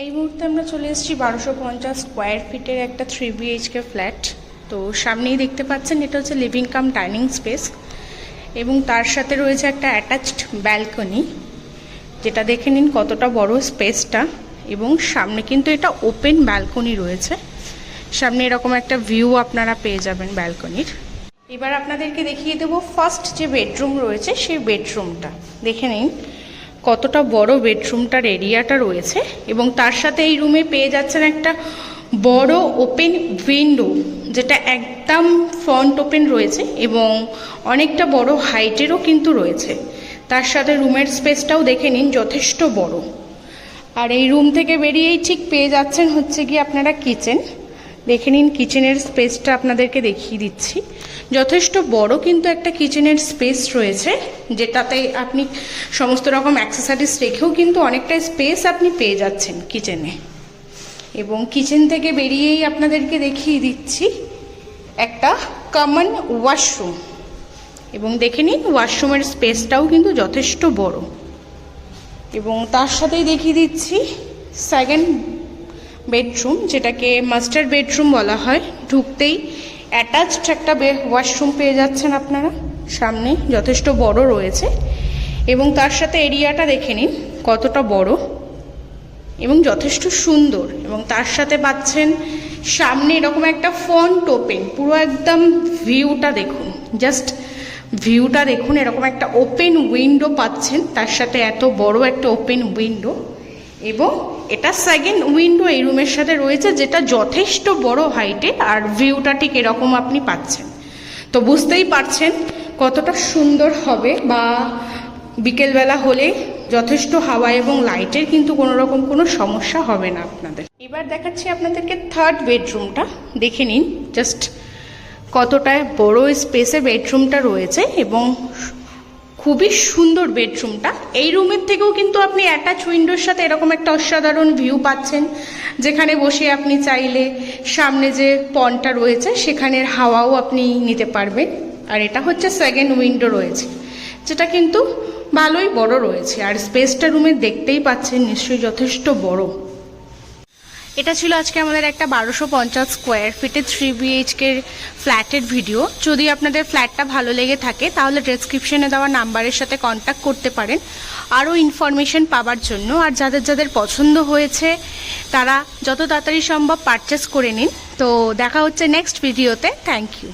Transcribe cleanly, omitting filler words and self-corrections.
এই মুহূর্তে আমরা চলে এসেছি 1250 স্কোয়ার ফিটের একটা 3 BHK ফ্ল্যাট। তো সামনেই দেখতে পাচ্ছেন এটা হচ্ছে লিভিং কাম ডাইনিং স্পেস এবং তার সাথে রয়েছে একটা অ্যাটাচড ব্যালকনি, যেটা দেখে নিন কতটা বড় স্পেসটা। এবং সামনে কিন্তু এটা ওপেন ব্যালকনি রয়েছে, সামনে এরকম একটা ভিউ আপনারা পেয়ে যাবেন ব্যালকনির। এবার আপনাদেরকে দেখিয়ে দেবো ফার্স্ট যে বেডরুম রয়েছে সেই বেডরুমটা দেখে নিন কতটা বড় বেডরুমটার এরিয়াটা রয়েছে। এবং তার সাথে এই রুমে পেয়ে যাচ্ছেন একটা বড় ওপেন উইন্ডো, যেটা একদম ফ্রন্ট ওপেন রয়েছে এবং অনেকটা বড় হাইটেরও কিন্তু রয়েছে। তার সাথে রুমের স্পেসটাও দেখে নিন যথেষ্ট বড়। আর এই রুম থেকে বেরিয়েই ঠিক পেয়ে যাচ্ছেন হচ্ছে কি আপনারা কিচেন। দেখে নিন কিচেনের স্পেসটা আপনাদেরকে দেখিয়ে দিচ্ছি, যথেষ্ট বড় কিন্তু একটা কিচেনের স্পেস রয়েছে, যেটাতে আপনি সমস্ত রকম অ্যাক্সেসরিজ রেখেও কিন্তু অনেকটা স্পেস আপনি পেয়ে যাচ্ছেন কিচেনে। এবং কিচেন থেকে বেরিয়েই আপনাদেরকে দেখিয়ে দিচ্ছি একটা কমন ওয়াশরুম, এবং দেখে নিন ওয়াশরুমের স্পেসটাও কিন্তু যথেষ্ট বড়। এবং তার সাথেই দেখিয়ে দিচ্ছি সেকেন্ড বেডরুম, যেটাকে মাস্টার বেডরুম বলা হয়। ঢুকতেই অ্যাটাচড একটা ওয়াশরুম পেয়ে যাচ্ছেন আপনারা, সামনে যথেষ্ট বড় রয়েছে এবং তার সাথে এরিয়াটা দেখে নিন কতটা বড় এবং যথেষ্ট সুন্দর। এবং তার সাথে পাচ্ছেন সামনে এরকম একটা ফ্রন্ট ওপেন, পুরো একদম ভিউটা দেখুন, জাস্ট ভিউটা দেখুন, এরকম একটা ওপেন উইন্ডো পাচ্ছেন, তার সাথে এত বড় একটা ওপেন উইন্ডো। এবং এটা সেকেন্ড উইন্ডো এই রুমের সাথে রয়েছে, যেটা যথেষ্ট বড় হাইটে, আর ভিউটা ঠিক এরকম আপনি পাচ্ছেন। তো বুঝতেই পারছেন কতটা সুন্দর হবে, বা বিকেলবেলা হলে যথেষ্ট হাওয়া এবং লাইটের কিন্তু কোনো রকম কোনো সমস্যা হবে না আপনাদের। এবার দেখাচ্ছি আপনাদেরকে থার্ড বেডরুমটা, দেখে নিন জাস্ট কতটা বড় স্পেসে বেডরুমটা রয়েছে এবং খুবই সুন্দর বেডরুমটা। এই রুমের থেকেও কিন্তু আপনি অ্যাটাচ উইন্ডোর সাথে এরকম একটা অসাধারণ ভিউ পাচ্ছেন, যেখানে বসে আপনি চাইলে সামনে যে পন্ডটা রয়েছে সেখানের হাওয়াও আপনি নিতে পারবেন। আর এটা হচ্ছে সেকেন্ড উইন্ডো রয়েছে, যেটা কিন্তু ভালোই বড় রয়েছে, আর স্পেসটা রুমে দেখতেই পাচ্ছেন নিশ্চয়ই যথেষ্ট বড়। এটা ছিল আজকে আমাদের একটা 1250 স্কোয়ার ফিটের 3 BHK ফ্ল্যাটের ভিডিও। যদি আপনাদের ফ্ল্যাটটা ভালো লেগে থাকে তাহলে ডেসক্রিপশনে দেওয়া নাম্বারের সাথে কন্ট্যাক্ট করতে পারেন আরও ইনফরমেশন পাওয়ার জন্য। আর যাদের যাদের পছন্দ হয়েছে তারা যত তাড়াতাড়ি সম্ভব পারচেস করে নিন। তো দেখা হচ্ছে নেক্সট ভিডিওতে। Thank you.